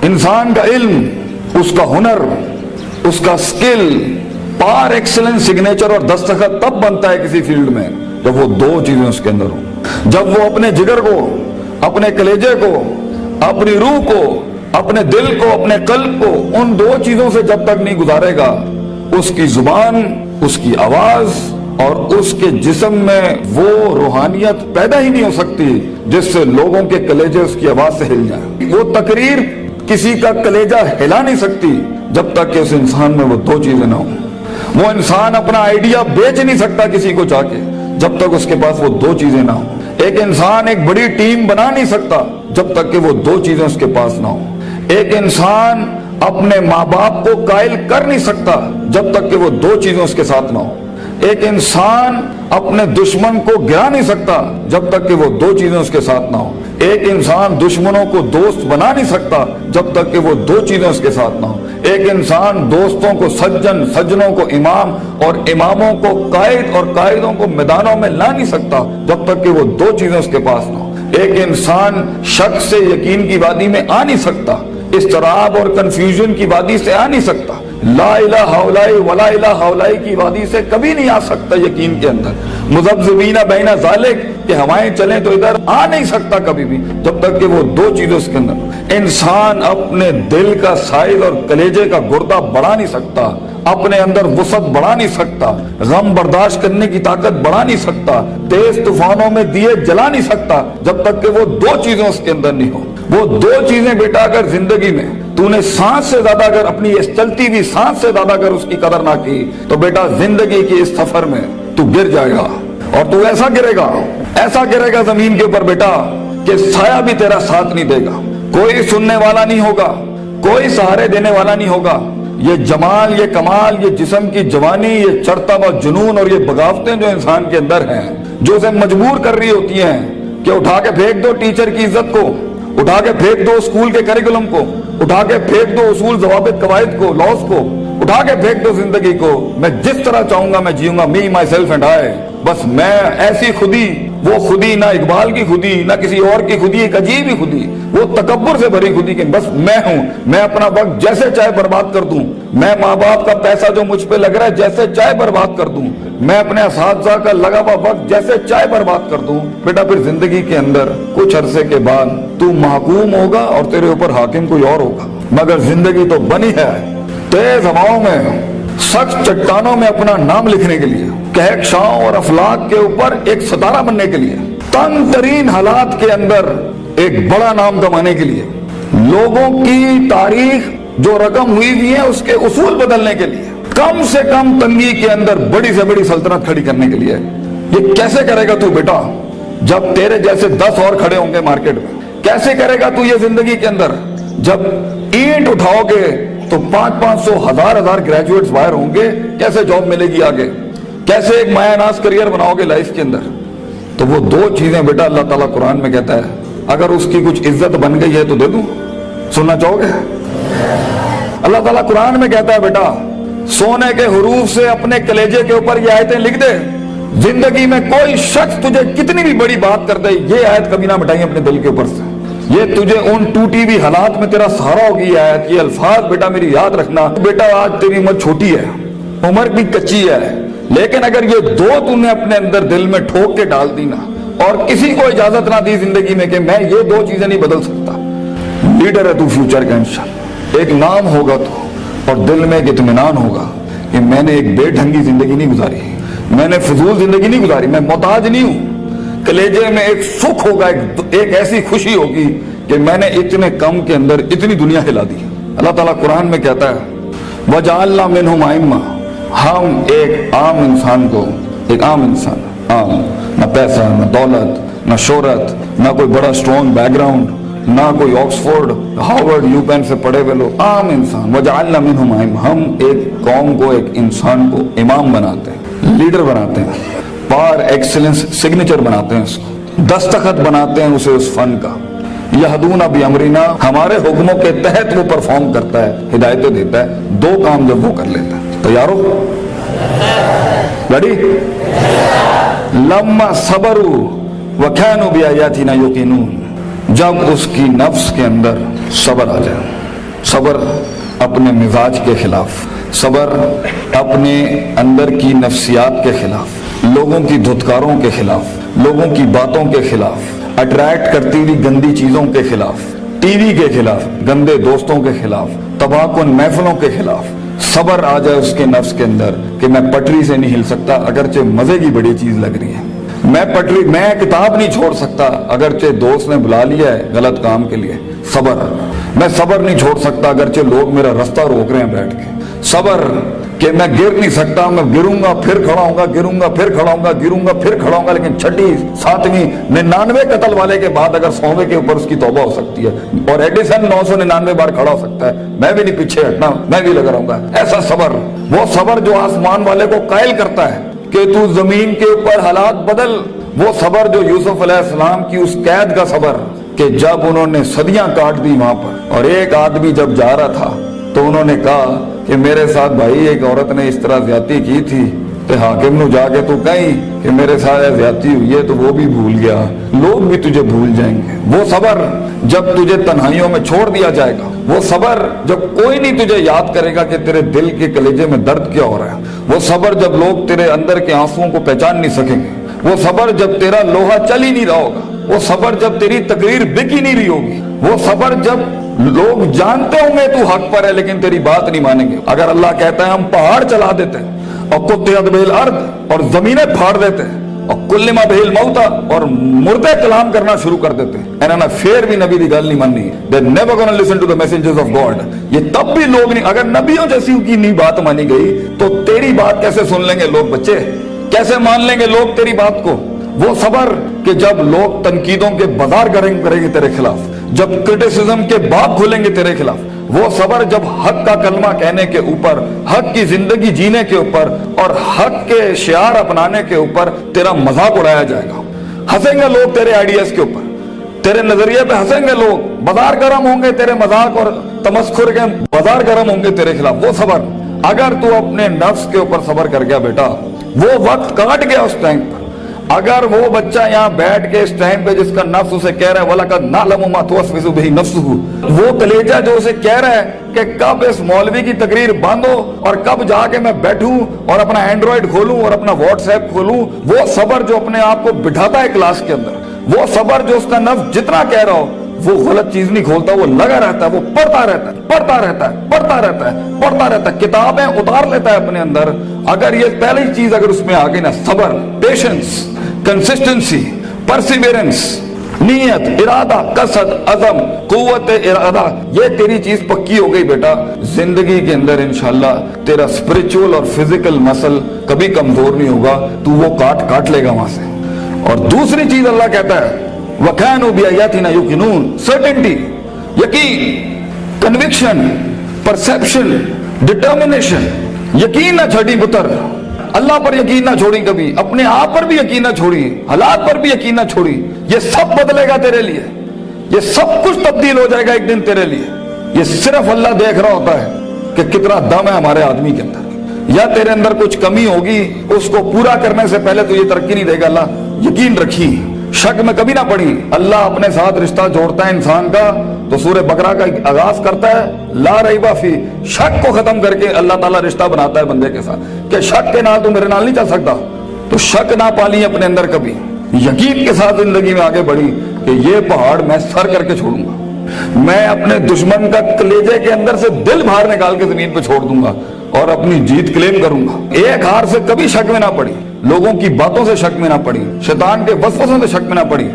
انسان کا علم، اس کا ہنر، اس کا سکل پار ایکسلنس سگنیچر اور دستخط تب بنتا ہے کسی فیلڈ میں جب وہ دو چیزیں اس کے اندر ہوں. جب وہ اپنے جگر کو، اپنے کلیجے کو، اپنی روح کو، اپنے دل کو، اپنے قلب کو ان دو چیزوں سے جب تک نہیں گزارے گا، اس کی زبان، اس کی آواز اور اس کے جسم میں وہ روحانیت پیدا ہی نہیں ہو سکتی جس سے لوگوں کے کلیجے اس کی آواز سے ہل جائیں. وہ تقریر کسی کا کلیجہ ہلا نہیں سکتی جب تک کہ اس انسان میں وہ دو چیزیں نہ ہوں. وہ انسان اپنا آئیڈیا بیچ نہیں سکتا کسی کو جا کے جب تک اس کے پاس وہ دو چیزیں نہ ہوں. ایک انسان ایک بڑی ٹیم بنا نہیں سکتا جب تک کہ وہ دو چیزیں اس کے پاس نہ ہوں. ایک انسان اپنے ماں باپ کو قائل کر نہیں سکتا جب تک کہ وہ دو چیزیں اس کے ساتھ نہ ہوں. ایک انسان اپنے دشمن کو گرا نہیں سکتا جب تک کہ وہ دو چیزیں اس کے ساتھ نہ ہوں. ایک انسان دشمنوں کو دوست بنا نہیں سکتا جب تک کہ وہ دو چیزیں اس کے ساتھ نہ ہوں. ایک انسان دوستوں کو سجن، سجنوں کو امام اور اماموں کو قائد اور قائدوں کو میدانوں میں لا نہیں سکتا جب تک کہ وہ دو چیزیں اس کے پاس نہ ہوں. ایک انسان شک سے یقین کی وادی میں آ نہیں سکتا، اضطراب اور کنفیوژن کی وادی سے آ نہیں سکتا، لا الہ الا ولا الہ الا کی وادی سے کبھی نہیں آ سکتا یقین کے اندر. مذبذبین بین ذالک کہ ہوائیں چلیں تو ادھر آ نہیں سکتا کبھی بھی جب تک کہ وہ دو چیزیں اس کے اندر. انسان اپنے دل کا سائز اور کلیجے کا گردہ بڑھا نہیں سکتا، اپنے اندر وسعت بڑھا نہیں سکتا، غم برداشت کرنے کی طاقت بڑھا نہیں سکتا، تیز طوفانوں میں دیے جلا نہیں سکتا جب تک کہ وہ دو چیزیں اس کے اندر نہیں ہو. وہ دو چیزیں بیٹا اگر زندگی میں تو نے سانس سے زیادہ اگر اپنی اس چلتی ہوئی سانس سے زیادہ اگر اس کی قدر نہ کی تو بیٹا زندگی کی اس سفر میں تو گر جائے گا. اور تو ایسا گرے گا زمین کے اوپر بیٹا کہ سایہ بھی تیرا ساتھ نہیں دے گا، کوئی سننے والا نہیں ہوگا، کوئی سہارے دینے والا نہیں ہوگا. یہ جمال، یہ کمال، یہ جسم کی جوانی، یہ چڑھتا ہوا جنون اور یہ بغاوتیں جو انسان کے اندر ہیں جو اسے مجبور کر رہی ہوتی ہیں کہ اٹھا کے پھینک دو ٹیچر کی عزت کو، اٹھا کے پھینک دو اسکول کے کریکولم کو، اٹھا کے پھینک دو اصول ضوابط قواعد کو، لاس کو، اٹھا کے پھینک دو زندگی کو. میں جس طرح چاہوں گا میں جیوں گا، می مائی سیلف اینڈ آئی. بس میں ایسی خودی، وہ خودی نہ اقبال کی خودی نہ کسی اور کی خودی، ایک عجیب ہی خودی، وہ تکبر سے بھری خودی کہ بس میں ہوں، میں اپنا وقت جیسے چاہے برباد کر دوں، میں ماں باپ کا پیسہ جو مجھ پہ لگ رہا ہے جیسے چاہے برباد کر دوں، میں اپنے اساتذہ کا لگا ہوا وقت جیسے چاہے برباد کر دوں. بیٹا پھر زندگی کے اندر کچھ عرصے کے بعد تو محکوم ہوگا اور تیرے اوپر حاکم کوئی اور ہوگا. مگر زندگی تو بنی ہے تیز ہواؤں میں، سخت چٹانوں میں اپنا نام لکھنے کے لیے، کہکشاؤں اور افلاک کے اوپر ایک ستارہ بننے کے لیے، تنگ ترین حالات کے اندر ایک بڑا نام کمانے کے لیے، لوگوں کی تاریخ جو رقم ہوئی ہوئی ہے اس کے اصول بدلنے کے لیے، کم سے کم تنگی کے اندر بڑی سے بڑی سلطنت کھڑی کرنے کے لیے. یہ کیسے کرے گا تو بیٹا جب تیرے جیسے 10 اور کھڑے ہوں گے مارکیٹ میں؟ کیسے کرے گا تو یہ زندگی کے اندر جب اینٹ اٹھاؤ گے تو 500 1000 گریجویٹس باہر ہوں گے؟ کیسے جاب ملے گی آگے؟ کیسے ایک مایا ناز کریئر بناؤ گے لائف کے اندر؟ تو وہ دو چیزیں بیٹا اللہ تعالیٰ قرآن میں کہتا ہے اگر اس کی کچھ عزت بن گئی ہے تو دے دوں. سننا چاہو گے؟ اللہ تعالیٰ قرآن میں کہتا ہے بیٹا سونے کے حروف سے اپنے کلیجے کے اوپر یہ آیتیں لکھ دے، زندگی میں کوئی شخص تجھے کتنی بھی بڑی بات کر دے یہ آیت کبھی نہ مٹائیں اپنے دل کے اوپر سے. یہ تجھے ان ٹوٹی ہوئی حالات میں تیرا سہارا ہوگی یہ آیت، یہ الفاظ بیٹا میری یاد رکھنا. بیٹا آج تیری عمر چھوٹی ہے، عمر بھی کچی ہے، لیکن اگر یہ دو تم نے اپنے اندر دل میں ٹھوک کے ڈال دی نا اور کسی کو اجازت نہ دی زندگی میں کہ میں یہ دو چیزیں نہیں بدل سکتا، لیڈر ہے تو فیوچر کا انشاءاللہ. ایک نام ہوگا تو اور دل میں ایک اطمینان ہوگا کہ میں نے ایک بے ڈھنگی زندگی نہیں گزاری، میں نے فضول زندگی نہیں گزاری، میں محتاج نہیں ہوں. کلیجے میں ایک سکھ ہوگا، ایک ایسی خوشی ہوگی کہ میں نے اتنے کم کے اندر اتنی دنیا ہلا دی. اللہ تعالیٰ قرآن میں کہتا ہے وَجَعَلْنَا مِنْهُمْ أَئِمَّةً، ہم ایک عام انسان کو، ایک عام انسان، عام، نہ پیسہ نہ دولت نہ شہرت نہ کوئی بڑا اسٹرانگ بیک گراؤنڈ نہ کوئی آکسفورڈ ہارورڈ یو پین سے پڑھے ہوئے لوگ، عام انسان. وَجَعَلْنَا مِنْهُمْ أَئِمَّةً، ہم ایک قوم کو، ایک انسان کو امام بناتے ہیں، لیڈر بناتے ہیں، پار ایکسلنس سگنیچر بناتے ہیں، اس کو دستخط بناتے ہیں اسے اس فن کا. یہدون بامرنا، ہمارے حکموں کے تحت وہ پرفارم کرتا ہے، ہدایتیں دیتا ہے. دو کام جب وہ کر لیتا ہے، تیار ہو؟ ریڈی؟ لما صبروا وكانوا بآياتنا يوقنون، جب اس کی نفس کے اندر صبر آ جائے، صبر اپنے مزاج کے خلاف، صبر اپنے اندر کی نفسیات کے خلاف، لوگوں کی دھتکاروں کے خلاف، لوگوں کی باتوں کے خلاف، اٹریکٹ کرتی ہوئی گندی چیزوں کے خلاف، ٹی وی کے خلاف، گندے دوستوں کے خلاف، تباہ کن محفلوں کے خلاف صبر آ جائے اس کے نفس کے اندر کہ میں پٹری سے نہیں ہل سکتا اگرچہ مزے کی بڑی چیز لگ رہی ہے، میں کتاب نہیں چھوڑ سکتا اگرچہ دوست نے بلا لیا ہے غلط کام کے لیے، صبر، میں صبر نہیں چھوڑ سکتا اگرچہ لوگ میرا رستہ روک رہے ہیں بیٹھ کے، صبر کہ میں گر نہیں سکتا، میں گروں گا پھر کھڑا ہوں گا، گروں گا پھر کھڑا ہوں گا، گروں گا پھر کھڑا ہوں گا، لیکن چھٹی 7ویں 99 قتل والے کے بعد اگر 100ویں کے اوپر اس کی توبہ ہو سکتی ہے اور ایڈیسن 999 بار کھڑا ہو سکتا ہے، میں بھی نہیں پیچھے ہٹنا، میں بھی لگا رہوں گا۔ ایسا صبر، وہ صبر جو آسمان والے کو قائل کرتا ہے کہ تو زمین کے اوپر حالات بدل، وہ صبر جو یوسف علیہ السلام کی اس قید کا صبر کہ جب انہوں نے صدیاں کاٹ دی وہاں پر اور ایک آدمی جب جا رہا تھا تو انہوں نے کہا کہ میرے ساتھ بھائی ایک عورت نے اس طرح زیادتی کی تھی تے حاکم نو جا کے تو کہیں کہ میرے ساتھ زیادتی ہوئی ہے تو وہ بھی بھول گیا، لوگ بھی تجھے بھول جائیں گے۔ وہ صبر جب تجھے تنہائیوں میں چھوڑ دیا جائے گا، وہ صبر جب کوئی نہیں تجھے یاد کرے گا کہ تیرے دل کے کلیجے میں درد کیا ہو رہا ہے، وہ صبر جب لوگ تیرے اندر کے آنسوؤں کو پہچان نہیں سکیں گے، وہ صبر جب تیرا لوہا چل ہی نہیں رہا ہوگا، وہ صبر جب تیری تقریر بک ہی نہیں رہی ہوگی، وہ صبر جب لوگ جانتے ہوں گے تو حق پر ہے لیکن تیری بات نہیں مانیں گے۔ اگر اللہ کہتا ہے ہم پہاڑ چلا دیتے ہیں اور قطعت بہ الارض اور زمینیں پھاڑ دیتے ہیں اور کلما بہ الموتى اور مردے کلام کرنا شروع کر دیتے ہیں، انہوں نے پھر بھی نبی دی گل نہیں ماننی، they never gonna listen to the messengers of God۔ یہ تب بھی لوگ نہیں، اگر نبیوں جیسی کی نہیں بات مانی گئی تو تیری بات کیسے سن لیں گے لوگ، بچے کیسے مان لیں گے لوگ تیری بات کو۔ وہ صبر کہ جب لوگ تنقیدوں کے بازار کریں گے تیرے خلاف، جب کرٹیسزم کے باب کھولیں گے تیرے خلاف، وہ صبر جب حق کا کلمہ کہنے کے اوپر، حق کی زندگی جینے کے اوپر اور حق کے شعار اپنانے کے اوپر تیرا مذاق اڑایا جائے گا، ہنسیں گے لوگ تیرے آئیڈیاز کے اوپر، تیرے نظریے پہ ہنسیں گے لوگ، بازار گرم ہوں گے تیرے مذاق اور تمسخر کے بازار گرم ہوں گے تیرے خلاف۔ وہ صبر اگر تو اپنے نفس کے اوپر صبر کر گیا بیٹا، وہ وقت کاٹ گیا اس ٹائم پر، اگر وہ بچہ یہاں بیٹھ کے اس ٹائم پہ جس کا نفس اسے کہہ رہا ہے وَلَقَدْ نَعْلَمُ مَا تُوَسْوِسُ بِهِ نَفْسُهُ، وہ کلیجہ جو اسے کہہ رہا ہے کہ کب اس مولوی کی تقریر باندھو اور کب جا کے میں بیٹھوں اور اپنا اینڈرائیڈ کھولوں اور اپنا واٹس ایپ کھولوں، وہ صبر جو اپنے آپ کو بٹھاتا ہے کلاس کے اندر، وہ صبر جو اس کا نفس جتنا کہہ رہا ہو وہ غلط چیز نہیں کھولتا، وہ لگا رہتا ہے، وہ پڑھتا رہتا ہے، پڑھتا رہتا ہے، پڑھتا رہتا ہے، پڑھتا رہتا ہے، کتابیں اتار لیتا ہے اپنے اندر۔ اگر یہ پہلی چیز اگر اس میں آ گئی نا، صبر، پیشنس، کنسسٹنسی، پرسیویرنس، نیت، ارادہ، قصد، عزم، قوت ارادہ، یہ تیری چیز پکی ہو گئی بیٹا، زندگی کے اندر انشاءاللہ تیرا اسپرچول اور فزیکل مسل کبھی کمزور نہیں ہوگا، تو وہ کاٹ لے گا وہاں سے۔ اور دوسری چیز اللہ کہتا ہے وَكَانُوا بِآيَاتِنَا يُوقِنُونَ، سرٹنٹی، یقین، کنوکشن، پرسیپشن، ڈٹرمنیشن، یقین نہ چھڑی پتر، اللہ پر یقین نہ چھوڑی کبھی، اپنے آپ پر بھی یقین نہ چھوڑی، حالات پر بھی یقین نہ چھوڑی، یہ سب بدلے گا تیرے لیے، یہ سب کچھ تبدیل ہو جائے گا ایک دن تیرے لیے۔ یہ صرف اللہ دیکھ رہا ہوتا ہے کہ کتنا دم ہے ہمارے آدمی کے اندر، یا تیرے اندر کچھ کمی ہوگی، اس کو پورا کرنے سے پہلے تو یہ ترقی نہیں دے گا اللہ، یقین رکھی، شک میں کبھی نہ پڑی۔ اللہ اپنے ساتھ رشتہ جوڑتا ہے انسان کا تو سورہ بقرہ کا آغاز کرتا ہے لا ریب فی، شک کو ختم کر کے اللہ تعالیٰ رشتہ بناتا ہے بندے کے ساتھ کہ شک کے نال تو میرے نال نہیں چل سکتا، تو شک نہ پالی اپنے اندر کبھی، یقین کے ساتھ زندگی میں آگے بڑھی کہ یہ پہاڑ میں سر کر کے چھوڑوں گا، میں اپنے دشمن کا کلیجے کے اندر سے دل باہر نکال کے زمین پہ چھوڑ دوں گا اور اپنی جیت کلیم کروں گا۔ ایک ہار سے کبھی شک میں نہ پڑی، لوگوں کی باتوں سے شک میں نہ پڑی، شیطان کے وسوسوں سے شک میں نہ پڑی۔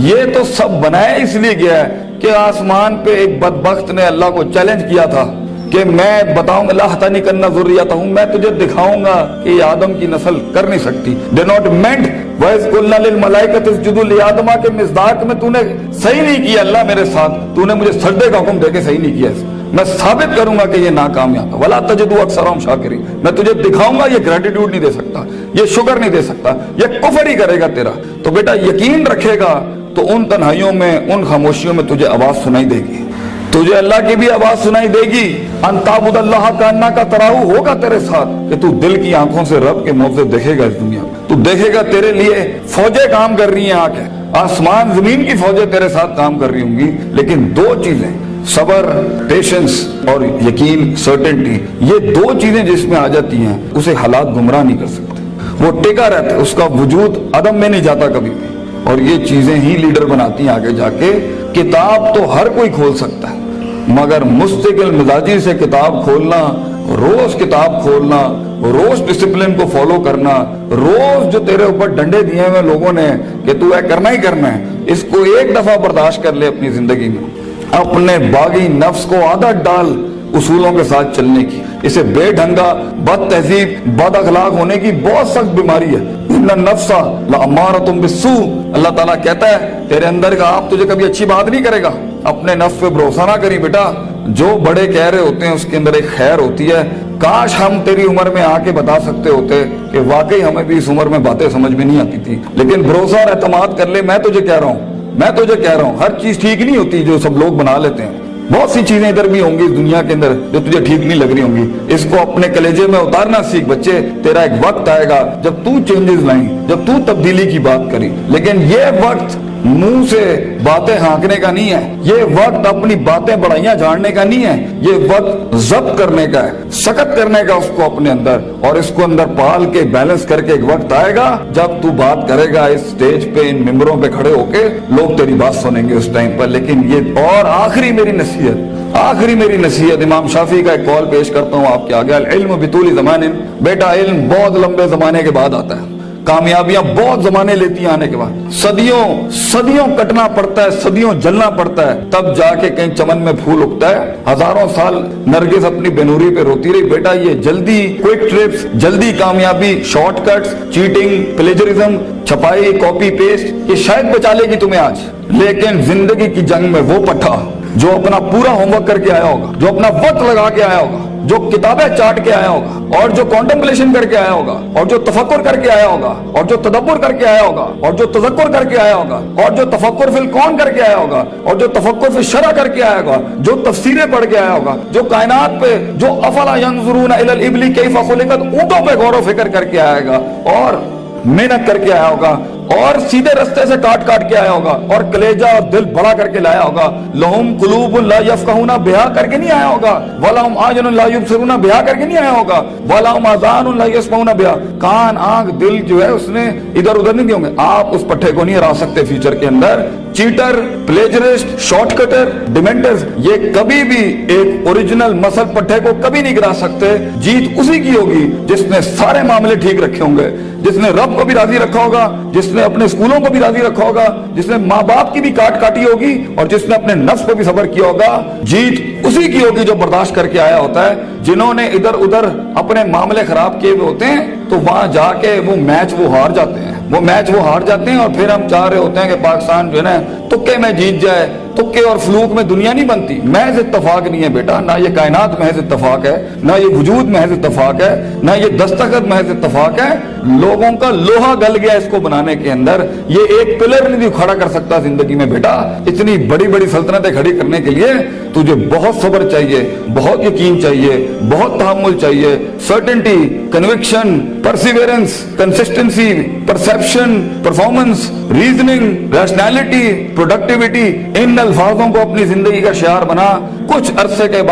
یہ تو سب بنایا اس لیے گیا ہے کہ آسمان پہ ایک بدبخت نے اللہ کو چیلنج کیا تھا کہ میں بتاؤں گا لَأَحْتَنِكَنَّ ذُرِّيَّتَهُ، میں تجھے دکھاؤں گا کہ یہ آدم کی نسل کر نہیں سکتی۔ They not meant وَإِذْ قُلْنَا لِلْمَلَائِكَةِ اسْجُدُوا لِآدَمَ کے مصداق میں تو نے صحیح نہیں کیا اللہ میرے ساتھ، تو نے مجھے سجدے کا حکم دے کے صحیح نہیں کیا، میں ثابت کروں گا کہ یہ ناکامیاب ہے۔ وَلَا تَجِدُوا أَكْثَرَهُمْ شَاكِرِينَ، میں تجھے دکھاؤں گا یہ گریٹیٹیوڈ نہیں دے سکتا، یہ شکر نہیں دے سکتا، یہ کفر ہی کرے گا تیرا۔ تو بیٹا یقین رکھے گا تو ان تنہائیوں میں، ان خاموشیوں میں تجھے آواز سنائی دے گی، تجھے اللہ کی بھی آواز سنائی دے گی۔ ان تعبد اللہ کانک تراہ ہوگا تیرے ساتھ کہ تو دل کی آنکھوں سے رب کے موضوع دیکھے گا، اس دنیا میں تو دیکھے گا تیرے لیے فوجیں کام کر رہی ہیں، آنکھیں، آسمان زمین کی فوجیں تیرے ساتھ کام کر رہی ہوں گی، لیکن دو چیزیں صبر، پیشنس اور یقین، سرٹنٹی، یہ دو چیزیں جس میں آ جاتی ہیں اسے حالات گمراہ نہیں کر سکتے، وہ ٹکا رہتا ہے، اس کا وجود عدم میں نہیں جاتا کبھی بھی، اور یہ چیزیں ہی لیڈر بناتی ہیں آگے جا کے۔ کتاب تو ہر کوئی کھول سکتا ہے، مگر مستقل مزاجی سے کتاب کھولنا، روز کتاب کھولنا، روز ڈسپلن کو فالو کرنا، روز جو تیرے اوپر ڈنڈے دیے ہوئے لوگوں نے کہ تو اے کرنا ہی کرنا ہے، اس کو ایک دفعہ برداشت کر لے اپنی زندگی میں، اپنے باغی نفس کو عادت ڈال اصولوں کے ساتھ چلنے کی۔ اسے بے ڈھنگا، بد تہذیب، بد اخلاق ہونے کی بہت سخت بیماری ہے۔ ان النفس لامارۃ بالسوء، اللہ تعالیٰ کہتا ہے تیرے اندر کا آپ تجھے کبھی اچھی بات نہیں کرے گا، اپنے نفس پہ بھروسہ نہ کری بیٹا، جو بڑے کہہ رہے ہوتے ہیں اس کے اندر ایک خیر ہوتی ہے۔ کاش ہم تیری عمر میں آ کے بتا سکتے ہوتے کہ واقعی ہمیں بھی اس عمر میں باتیں سمجھ میں نہیں آتی تھی، لیکن بھروسہ اور اعتماد کر لے۔ میں تجھے کہہ رہا ہوں ہر چیز ٹھیک نہیں ہوتی جو سب لوگ بنا لیتے ہیں، بہت سی چیزیں ادھر بھی ہوں گی اس دنیا کے اندر جو تجھے ٹھیک نہیں لگ رہی ہوں گی۔ اس کو اپنے کلیجے میں اتارنا سیکھ بچے، تیرا ایک وقت آئے گا جب تو چینجز لائیں، جب تو تبدیلی کی بات کری، لیکن یہ وقت منہ سے باتیں ہانکنے کا نہیں ہے، یہ وقت اپنی باتیں بڑائیاں جھاڑنے کا نہیں ہے، یہ وقت ضبط کرنے کا ہے، سخت کرنے کا اس کو اپنے اندر، اور اس کو اندر پال کے بیلنس کر کے ایک وقت آئے گا جب تو بات کرے گا اس سٹیج پہ، ان ممبروں پہ کھڑے ہو کے لوگ تیری بات سنیں گے اس ٹائم پر۔ لیکن یہ اور آخری میری نصیحت امام شافعی کا ایک قول پیش کرتا ہوں آپ کے آگے، العلم بطول زمان، بیٹا علم بہت لمبے زمانے کے بعد آتا ہے، کامیابیاں بہت زمانے لیتی ہیں آنے کے بعد، صدیوں کٹنا پڑتا ہے، صدیوں جلنا پڑتا ہے، تب جا کے کہیں چمن میں پھول اگتا ہے۔ ہزاروں سال نرگس اپنی بنوری پہ روتی رہی، بیٹا یہ جلدی کوئک ٹرپس، جلدی کامیابی، شارٹ کٹس، چیٹنگ، پلیجرزم، چھپائی، کاپی پیسٹ، یہ شاید بچا لے گی تمہیں آج، لیکن زندگی کی جنگ میں وہ پٹھا جو اپنا پورا ہوم ورک کر کے آیا ہوگا، جو اپنا وقت لگا کے آیا ہوگا، جو کتابیں چاٹ کے آیا ہوگا، اور جو کانٹمپلیشن کر کے آیا ہوگا، اور جو تفکر کر کے آیا ہوگا، اور جو تدبر کر کے آیا ہوگا، اور جو تذکر کر کے آیا ہوگا، اور جو تفکر فی الکون کر کے آیا ہوگا، اور جو تفکر فی الشرع کر کے آیا ہوگا، جو تفسیریں پڑھ کے آیا ہوگا، جو کائنات پہ، جو افلا ینظرون الی الابل کیف خلقت، اونٹوں پہ غور و فکر کر کے آئے گا، اور محنت کر کے آیا ہوگا، اور سیدھے رستے سے کاٹ کے آیا ہوگا، اور کلیجہ اور دل بڑا کر کے لایا ہوگا۔ لہم قلوب لا یفقہون بہا کر کے نہیں آیا ہوگا، ولہم اعین لا یبصرون بہا کر کے نہیں آیا ہوگا، ولہم آذان لا یسمعون بہا، کان، آنکھ، دل جو ہے اس نے ادھر ادھر نہیں دیے ہوں گے۔ آپ اس پٹھے کو نہیں ہرا سکتے فیوچر کے اندر۔ چیٹر، پلیجرسٹ، شارٹ کٹر، ڈیمنٹرز، یہ کبھی بھی ایک اوریجنل مسل پٹھے کو کبھی نہیں گرا سکتے۔ جیت اسی کی ہوگی جس نے سارے معاملے ٹھیک رکھے ہوں گے، جس نے رب کو بھی راضی رکھا ہوگا، جس نے اپنے اسکولوں کو بھی راضی رکھا ہوگا، جس نے ماں باپ کی بھی کاٹی ہوگی، اور جس نے اپنے نفس کو بھی صبر کیا ہوگا۔ جیت اسی کی ہوگی جو برداشت کر کے آیا ہوتا ہے۔ جنہوں نے ادھر ادھر اپنے معاملے خراب کیے ہوئے ہوتے ہیں تو وہاں جا کے وہ میچ ہار جاتے ہیں، اور پھر ہم چاہ رہے ہوتے ہیں کہ پاکستان جو ہے نا تکے میں جیت جائے۔ تکے اور فلوک میں دنیا نہیں بنتی، محض اتفاق نہیں ہے بیٹا، نہ یہ کائنات محض اتفاق ہے، نہ یہ وجود محض اتفاق ہے، نہ یہ دستخط محض اتفاق ہے۔ لوگوں کا لوہا گل گیا اس کو بنانے کے اندر، یہ ایک پلر نہیں کھڑا کر سکتا زندگی میں بیٹا۔ اتنی بڑی بڑی سلطنتیں کھڑی کرنے کے لیے تجھے بہت صبر چاہیے، بہت یقین چاہیے، بہت تحمل چاہیے، certainty, conviction, perseverance, consistency, perception, performance, reasoning, rationality, productivity, ان الفاظوں کو اپنی زندگی کا شعار بنا۔ کچھ عرصے کے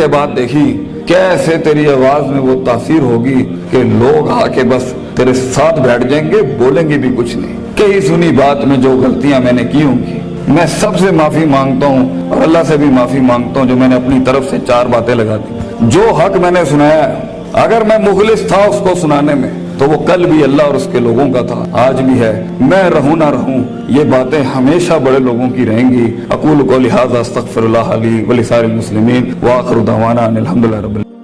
بعد دیکھی کیسے تیری آواز میں وہ تاثیر ہوگی کہ لوگ آ کے بس تیرے ساتھ بیٹھ جائیں گے، بولیں گے بھی کچھ نہیں۔ کئی سنی بات میں جو غلطیاں میں نے کی ہوں گی، میں سب سے معافی مانگتا ہوں، اور اللہ سے بھی معافی مانگتا ہوں جو میں نے اپنی طرف سے 4 باتیں لگا دی۔ جو حق میں نے سنایا ہے، اگر میں مخلص تھا اس کو سنانے میں تو وہ کل بھی اللہ اور اس کے لوگوں کا تھا، آج بھی ہے۔ میں رہوں نہ رہوں، یہ باتیں ہمیشہ بڑے لوگوں کی رہیں گی۔ اقول قولی ھذا استغفر اللہ لی ولسائر المسلمین، وآخر دعوانا ان الحمد للہ رب العالمین۔